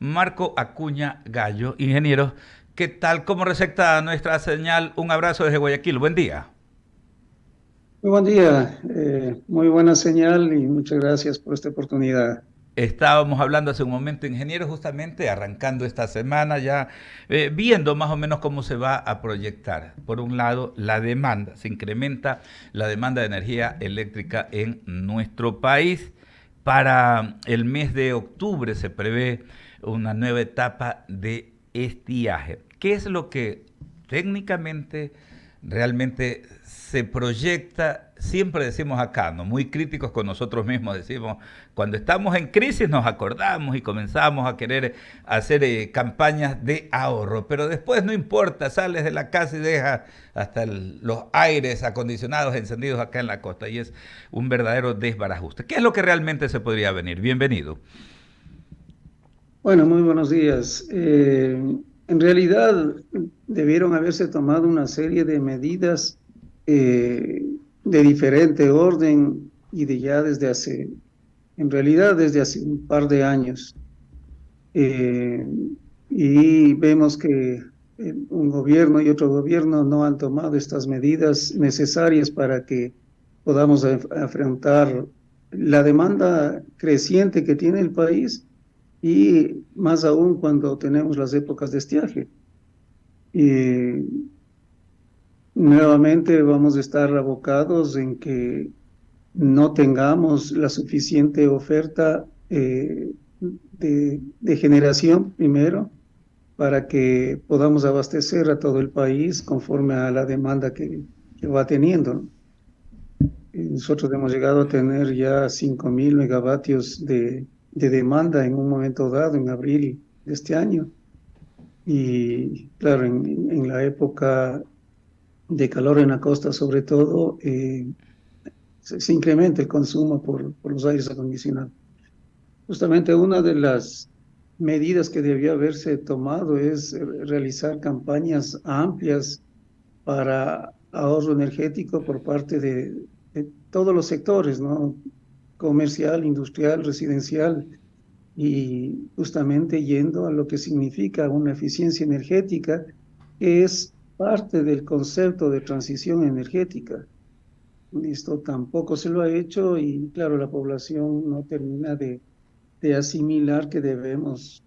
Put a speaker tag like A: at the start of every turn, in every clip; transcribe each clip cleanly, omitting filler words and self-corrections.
A: Marco Acuña Gallo. Ingeniero, ¿qué tal? ¿Cómo receta nuestra señal? Un abrazo desde Guayaquil. Buen día.
B: Muy buen día, muy buena señal y muchas gracias por esta oportunidad.
A: Estábamos hablando hace un momento, ingeniero, justamente arrancando esta semana ya, viendo más o menos cómo se va a proyectar. Por un lado, la demanda, se incrementa la demanda de energía eléctrica en nuestro país. Para el mes de octubre se prevé una nueva etapa de estiaje. ¿Qué es lo que técnicamente realmente se proyecta? Siempre decimos acá, ¿no? Muy críticos con nosotros mismos, decimos, cuando estamos en crisis nos acordamos y comenzamos a querer hacer campañas de ahorro, pero después no importa, sales de la casa y dejas hasta los aires acondicionados encendidos acá en la costa y es un verdadero desbarajuste. ¿Qué es lo que realmente se podría venir? Bienvenido.
B: Bueno, muy buenos días. En realidad debieron haberse tomado una serie de medidas eh, de diferente orden y de ya desde hace, en realidad desde hace un par de años. Eh, y vemos que un gobierno y otro gobierno no han tomado estas medidas necesarias para que podamos afrontar la demanda creciente que tiene el país y más aún cuando tenemos las épocas de estiaje. Y nuevamente vamos a estar abocados en que no tengamos la suficiente oferta de generación primero para que podamos abastecer a todo el país conforme a la demanda que va teniendo, ¿no? Y nosotros hemos llegado a tener ya 5.000 megavatios de demanda en un momento dado, en abril de este año. Y claro, en la época de calor en la costa, sobre todo, se incrementa el consumo por los aires acondicionados. Justamente una de las medidas que debió haberse tomado es realizar campañas amplias para ahorro energético por parte de todos los sectores, ¿no? Comercial, industrial, residencial, y justamente yendo a lo que significa una eficiencia energética, que es parte del concepto de transición energética. Esto tampoco se lo ha hecho y claro, la población no termina de asimilar que debemos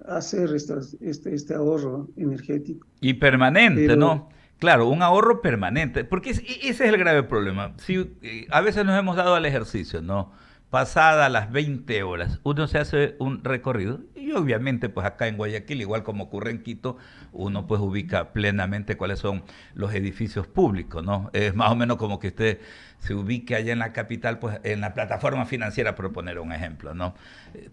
B: hacer este ahorro energético.
A: Y permanente,
B: Pero
A: ¿no? Claro, un ahorro permanente, porque ese es el grave problema. Si, a veces nos hemos dado al ejercicio, ¿no? Pasada las 20 horas, uno se hace un recorrido y obviamente pues acá en Guayaquil, igual como ocurre en Quito, uno pues ubica plenamente cuáles son los edificios públicos, ¿no? Es más o menos como que usted se ubique allá en la capital, pues en la plataforma financiera, por poner un ejemplo, ¿no?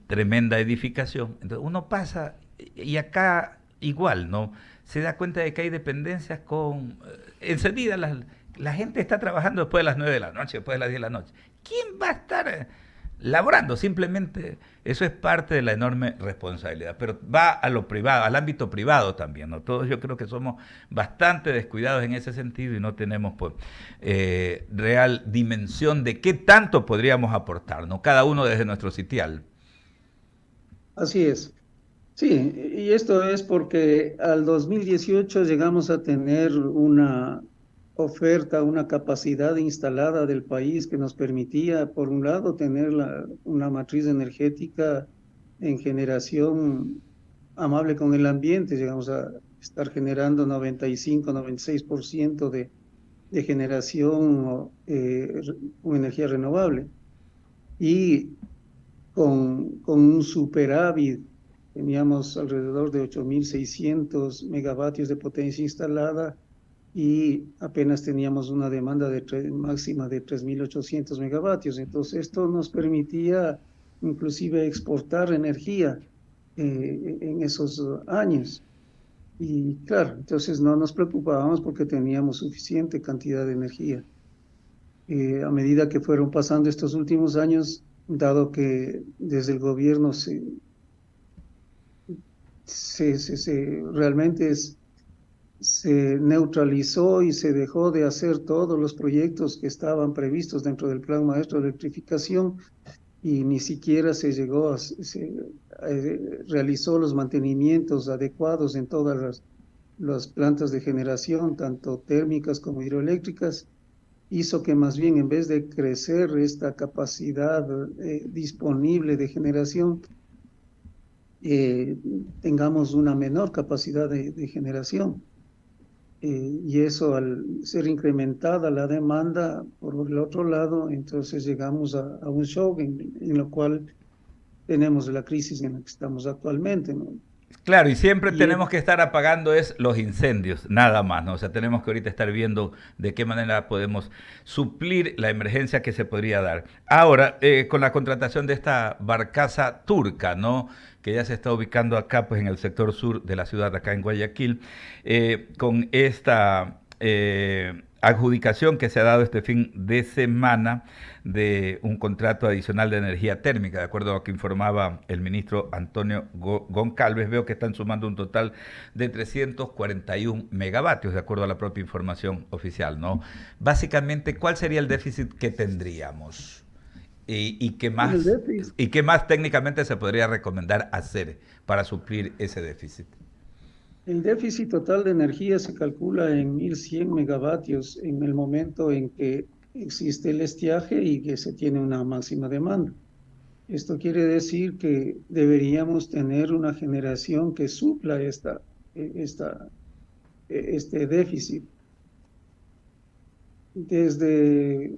A: Tremenda edificación. Entonces uno pasa y acá igual, ¿no? Se da cuenta de que hay dependencias con encendidas. La gente está trabajando después de las 9 de la noche, después de las 10 de la noche. ¿Quién va a estar laborando? Simplemente eso es parte de la enorme responsabilidad. Pero va a lo privado, al ámbito privado también, ¿no? Todos yo creo que somos bastante descuidados en ese sentido y no tenemos pues, real dimensión de qué tanto podríamos aportar, ¿no? Cada uno desde nuestro sitial.
B: así es. Sí, y esto es porque al 2018 llegamos a tener una oferta, una capacidad instalada del país que nos permitía, por un lado, tener una matriz energética en generación amable con el ambiente. Llegamos a estar generando 95-96% de generación con energía renovable. Y con un superávit, teníamos alrededor de 8.600 megavatios de potencia instalada y apenas teníamos una demanda máxima de 3.800 megavatios. Entonces, esto nos permitía inclusive exportar energía en esos años. Y claro, entonces no nos preocupábamos porque teníamos suficiente cantidad de energía. A medida que fueron pasando estos últimos años, dado que desde el gobierno realmente se neutralizó y se dejó de hacer todos los proyectos que estaban previstos dentro del Plan Maestro de Electrificación, y ni siquiera se llegó realizó los mantenimientos adecuados en todas las plantas de generación, tanto térmicas como hidroeléctricas, hizo que más bien en vez de crecer esta capacidad disponible de generación, eh, tengamos una menor capacidad de generación. Y eso al ser incrementada la demanda, por el otro lado, entonces llegamos a un shock en lo cual tenemos la crisis en la que estamos actualmente, ¿no?
A: Claro, y siempre
B: Y
A: tenemos que estar apagando es los incendios, nada más, ¿no? O sea, tenemos que ahorita estar viendo de qué manera podemos suplir la emergencia que se podría dar. Ahora, con la contratación de esta barcaza turca, ¿no? Que ya se está ubicando acá, pues en el sector sur de la ciudad, acá en Guayaquil, con esta adjudicación que se ha dado este fin de semana de un contrato adicional de energía térmica, de acuerdo a lo que informaba el ministro Antonio Goncalves, veo que están sumando un total de 341 megavatios, de acuerdo a la propia información oficial, ¿no? Básicamente, ¿cuál sería el déficit que tendríamos?
B: el déficit,
A: ¿Y qué más técnicamente se podría recomendar hacer para suplir ese déficit?
B: el déficit total de energía se calcula en 1.100 megavatios en el momento en que existe el estiaje y que se tiene una máxima demanda. Esto quiere decir que deberíamos tener una generación que supla esta, este déficit. Desde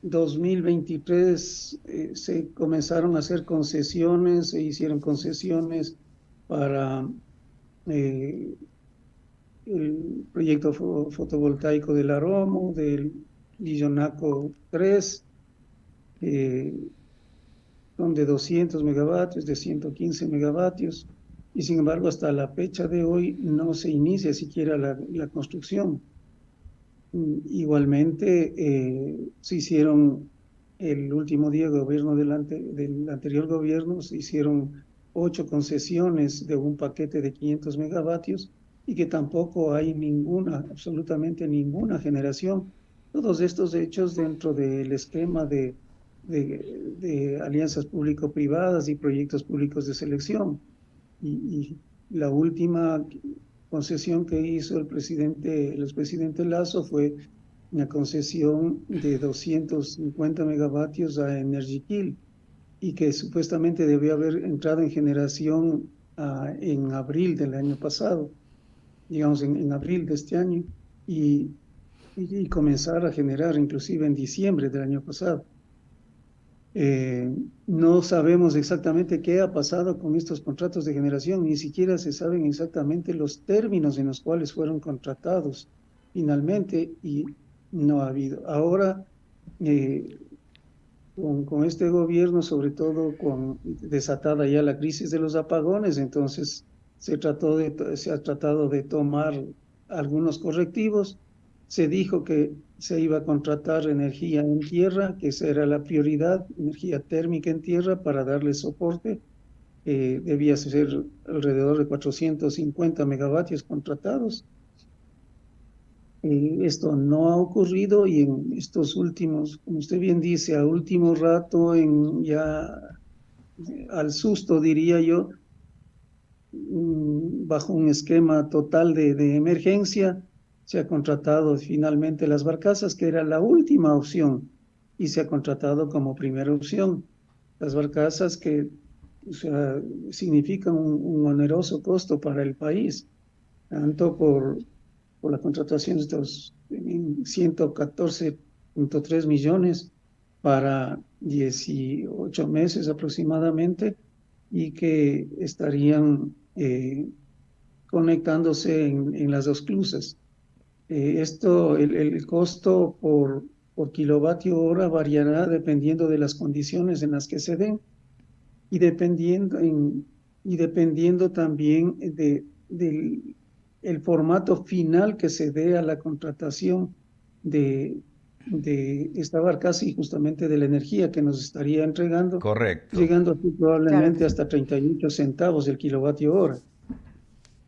B: 2023 se comenzaron a hacer concesiones, se hicieron concesiones para eh, el proyecto fotovoltaico del Aromo, del Lillonaco 3, eh, son de 200 megavatios, de 115 megavatios, y sin embargo hasta la fecha de hoy no se inicia siquiera la construcción. Igualmente, se hicieron el último día de gobierno del anterior gobierno, se hicieron 8 concesiones de un paquete de 500 megavatios y que tampoco hay ninguna, absolutamente ninguna generación. Todos estos hechos dentro del esquema de alianzas público-privadas y proyectos públicos de selección. Y la última concesión que hizo el expresidente Lazo fue una concesión de 250 megavatios a Energiquil y que supuestamente debió haber entrado en generación en abril del año pasado, digamos en abril de este año, y, y comenzar a generar inclusive en diciembre del año pasado. Eh, no sabemos exactamente qué ha pasado con estos contratos de generación, ni siquiera se saben exactamente los términos en los cuales fueron contratados finalmente y no ha habido. Ahora, eh, con este gobierno, sobre todo con desatada ya la crisis de los apagones, entonces se ha tratado de tomar algunos correctivos. Se dijo que se iba a contratar energía en tierra, que esa era la prioridad, energía térmica en tierra para darle soporte. Debía ser alrededor de 450 megavatios contratados. Esto no ha ocurrido y en estos últimos, como usted bien dice, a último rato, ya al susto diría yo, bajo un esquema total de emergencia, se ha contratado finalmente las barcazas, que era la última opción, y se ha contratado como primera opción las barcazas que, o sea, significan un oneroso costo para el país, tanto por la contratación de estos 114.3 millones para 18 meses aproximadamente y que estarían conectándose en las dos clusas. El costo por kilovatio hora variará dependiendo de las condiciones en las que se den y dependiendo también del el formato final que se dé a la contratación de, de esta barcaza y justamente de la energía que nos estaría entregando,
A: Correcto.
B: llegando aquí
C: Claro que
B: probablemente
C: sí.
B: hasta 38 centavos el kilovatio hora.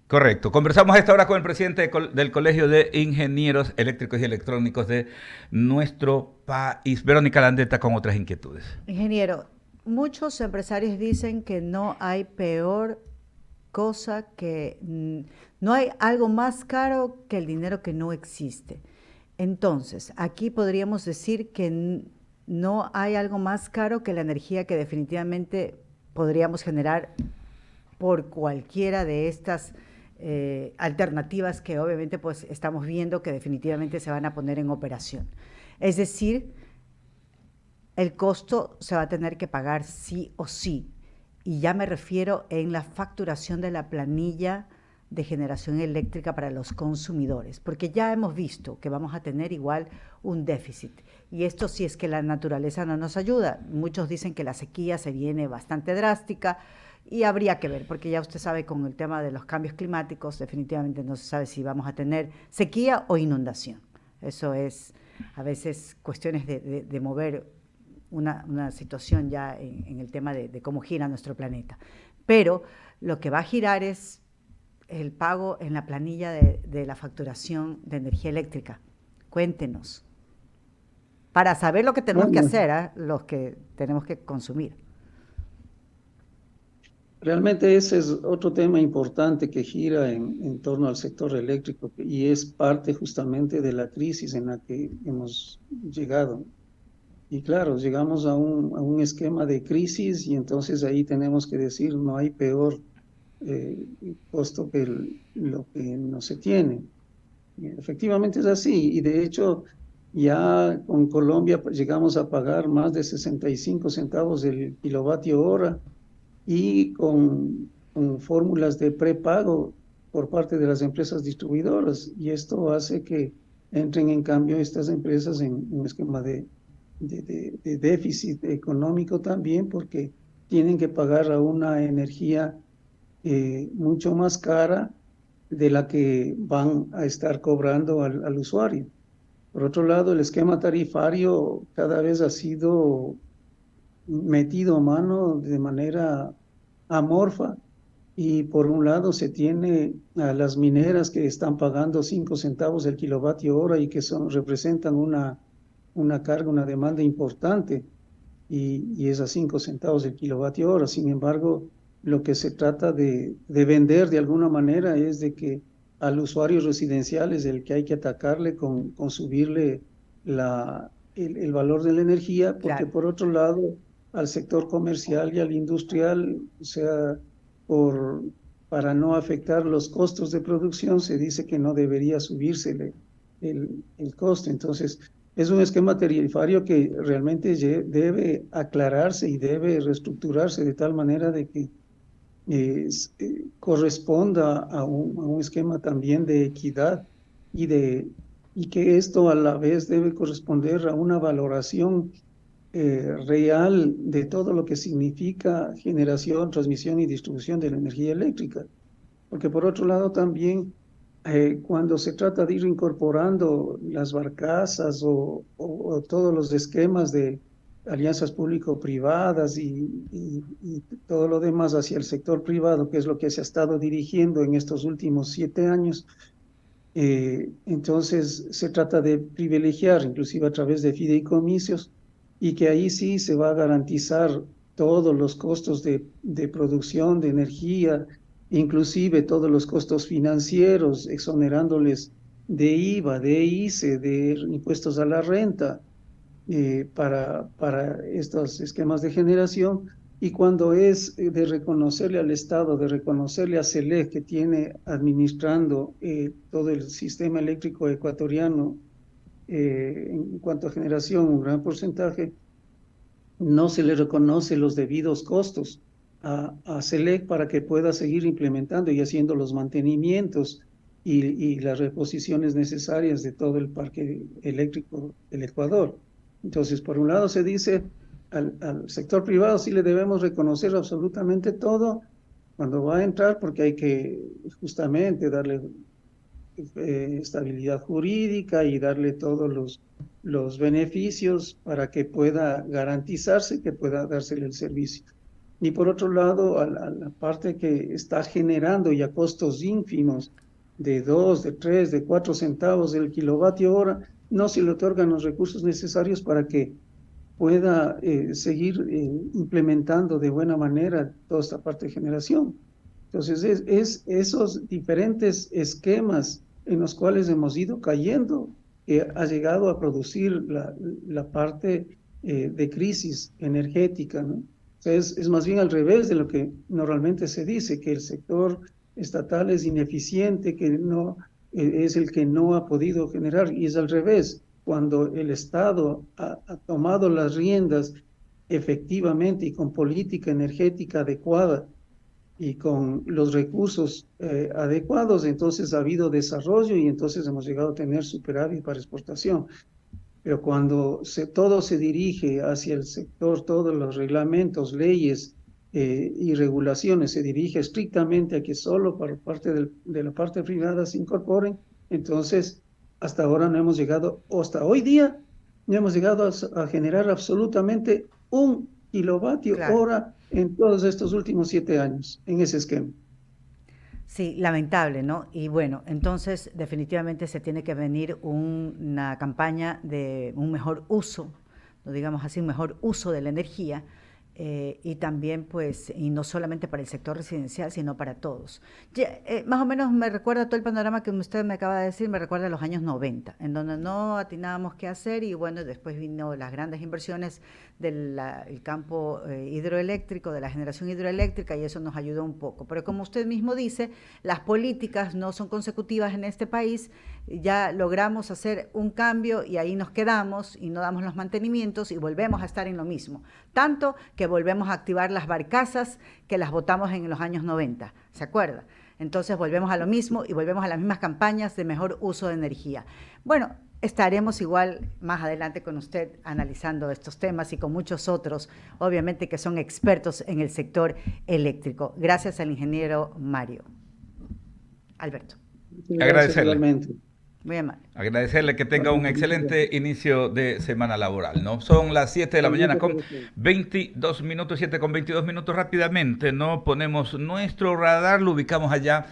A: Correcto. Conversamos a esta hora con el presidente del Colegio de Ingenieros Eléctricos y Electrónicos de nuestro país, Verónica Landeta, con otras inquietudes.
C: Ingeniero, muchos empresarios dicen que no hay peor cosa que, no hay algo más caro que el dinero que no existe. Entonces, aquí podríamos decir que no hay algo más caro que la energía que definitivamente podríamos generar por cualquiera de estas alternativas que obviamente pues estamos viendo que definitivamente se van a poner en operación. Es decir, el costo se va a tener que pagar sí o sí. Y ya me refiero en la facturación de la planilla de generación eléctrica para los consumidores, porque ya hemos visto que vamos a tener igual un déficit. Y esto sí es que la naturaleza no nos ayuda. Muchos dicen que la sequía se viene bastante drástica y habría que ver, porque ya usted sabe con el tema de los cambios climáticos, definitivamente no se sabe si vamos a tener sequía o inundación. Eso es a veces cuestiones de mover una situación ya en el tema de cómo gira nuestro planeta. Pero lo que va a girar es el pago en la planilla de la facturación de energía eléctrica. Cuéntenos, para saber lo que tenemos que
B: Bueno,
C: hacer, ¿eh? Los que tenemos que consumir.
B: realmente ese es otro tema importante que gira en torno al sector eléctrico y es parte justamente de la crisis en la que hemos llegado. Y claro, llegamos a un esquema de crisis y entonces ahí tenemos que decir no hay peor eh, costo que lo que no se tiene. Y efectivamente es así y de hecho ya con Colombia pues, llegamos a pagar más de 65 centavos el kilovatio hora y con fórmulas de prepago por parte de las empresas distribuidoras. Y esto hace que entren en cambio estas empresas en un esquema de déficit económico también, porque tienen que pagar a una energía mucho más cara de la que van a estar cobrando al usuario. Por otro lado, el esquema tarifario cada vez ha sido metido a mano de manera amorfa y por un lado se tiene a las mineras que están pagando 5 centavos el kilovatio hora y que representan una carga, una demanda importante y es a 5 centavos el kilovatio hora. Sin embargo, lo que se trata de vender de alguna manera es de que al usuario residencial es el que hay que atacarle con subirle el valor de la energía, porque
C: Claro.
B: por otro lado, al sector comercial y al industrial, o sea, por, para no afectar los costos de producción, se dice que no debería subirse el costo. Entonces, es un esquema tarifario que realmente debe aclararse y debe reestructurarse de tal manera de que corresponda a un esquema también de equidad y que esto a la vez debe corresponder a una valoración real de todo lo que significa generación, transmisión y distribución de la energía eléctrica. Porque por otro lado también cuando se trata de ir incorporando las barcazas o todos los esquemas de alianzas público-privadas y todo lo demás hacia el sector privado, que es lo que se ha estado dirigiendo en estos últimos 7 años, entonces se trata de privilegiar, inclusive a través de fideicomisos, y que ahí sí se va a garantizar todos los costos de producción de energía, inclusive todos los costos financieros, exonerándoles de IVA, de ICE, de impuestos a la renta, para estos esquemas de generación. Y cuando es de reconocerle al Estado, de reconocerle a CELEC que tiene administrando todo el sistema eléctrico ecuatoriano en cuanto a generación, un gran porcentaje, no se le reconoce los debidos costos a CELEC para que pueda seguir implementando y haciendo los mantenimientos y las reposiciones necesarias de todo el parque eléctrico del Ecuador. Entonces, por un lado se dice al sector privado sí le debemos reconocer absolutamente todo cuando va a entrar porque hay que justamente darle estabilidad jurídica y darle todos los beneficios para que pueda garantizarse que pueda dársele el servicio. Y por otro lado, a la parte que está generando ya costos ínfimos de 2, de 3, de 4 centavos del kilovatio hora, no se le otorgan los recursos necesarios para que pueda seguir implementando de buena manera toda esta parte de generación. Entonces, es esos diferentes esquemas en los cuales hemos ido cayendo que ha llegado a producir la parte de crisis energética, ¿no? O sea, es más bien al revés de lo que normalmente se dice, que el sector estatal es ineficiente, que no es el que no ha podido generar, y es al revés. Cuando el Estado ha tomado las riendas efectivamente y con política energética adecuada y con los recursos adecuados, entonces ha habido desarrollo y entonces hemos llegado a tener superávit para exportación. Pero cuando todo se dirige hacia el sector, todos los reglamentos, leyes y regulaciones se dirige estrictamente a que solo por parte de la parte privada se incorporen, entonces hasta ahora no hemos llegado, o hasta hoy día, no hemos llegado a generar absolutamente 1 kilovatio
C: Claro.
B: hora en todos estos últimos 7 años, en ese esquema.
C: Sí, lamentable, ¿no? Y bueno, entonces definitivamente se tiene que venir una campaña de un mejor uso, no digamos así, un mejor uso de la energía, y también pues, y no solamente para el sector residencial, sino para todos. Más o menos me recuerda todo el panorama que usted me acaba de decir, me recuerda a los años 90, en donde no atinábamos qué hacer y bueno, después vino las grandes inversiones del campo hidroeléctrico, de la generación hidroeléctrica, y eso nos ayudó un poco. Pero como usted mismo dice, las políticas no son consecutivas en este país, ya logramos hacer un cambio y ahí nos quedamos y no damos los mantenimientos y volvemos a estar en lo mismo. Tanto que volvemos a activar las barcazas que las votamos en los años 90, ¿se acuerda? Entonces volvemos a lo mismo y volvemos a las mismas campañas de mejor uso de energía. Bueno, estaremos igual más adelante con usted analizando estos temas y con muchos otros, obviamente que son expertos en el sector eléctrico. Gracias al ingeniero Mario. Alberto.
B: Gracias
A: Agradecerle.
B: igualmente.
C: Muy amable.
A: Agradecerle que tenga un excelente inicio de semana laboral, ¿no? Son las 7 de la mañana con 22 minutos, 7 con 22 minutos rápidamente, ¿no? Ponemos nuestro radar, lo ubicamos allá